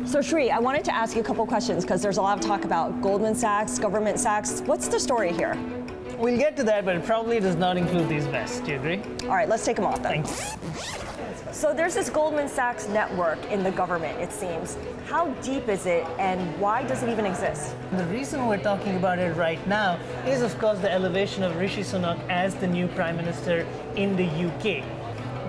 So Sri, I wanted to ask you a couple questions because there's a lot of talk about Goldman Sachs, Government Sachs. What's the story here? We'll get to that, but it probably does not include these vests. Do you agree? All right, let's take them off then. Thanks. So there's this Goldman Sachs network in the government, it seems. How deep is it and why does it even exist? The reason we're talking about it right now is, of course, the elevation of Rishi Sunak as the new Prime Minister in the UK.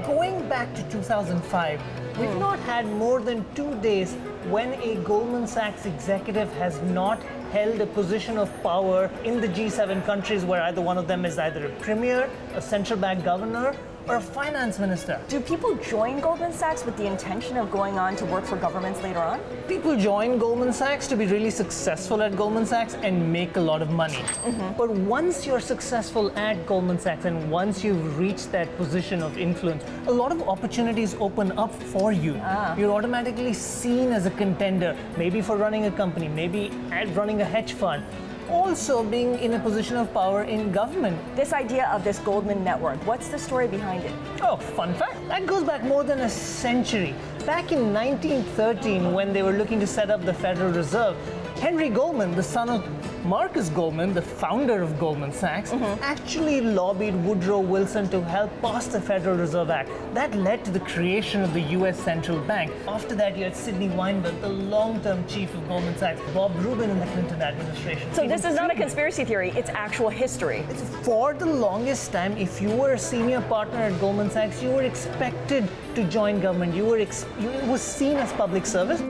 Going back to 2005, we've not had more than 2 days when a Goldman Sachs executive has not held a position of power in the G7 countries where either one of them is either a premier, a central bank governor, or a finance minister. Do people join Goldman Sachs with the intention of going on to work for governments later on? People join Goldman Sachs to be really successful at Goldman Sachs and make a lot of money. But once you're successful at Goldman Sachs and once you've reached that position of influence, a lot of opportunities open up for you. You're automatically seen as a contender, maybe for running a company, maybe at running a hedge fund. Also being in a position of power in government. This idea of this Goldman network, what's the story behind it? Oh, fun fact, that goes back more than a century. Back in 1913, when they were looking to set up the Federal Reserve, Henry Goldman, the son of Marcus Goldman, the founder of Goldman Sachs, actually lobbied Woodrow Wilson to help pass the Federal Reserve Act. That led to the creation of the US Central Bank. After that, you had Sidney Weinberg, the long-term chief of Goldman Sachs, Bob Rubin in the Clinton administration. So this is not a conspiracy theory, it's actual history. For the longest time, if you were a senior partner at Goldman Sachs, you were expected to join government. It was seen as public service.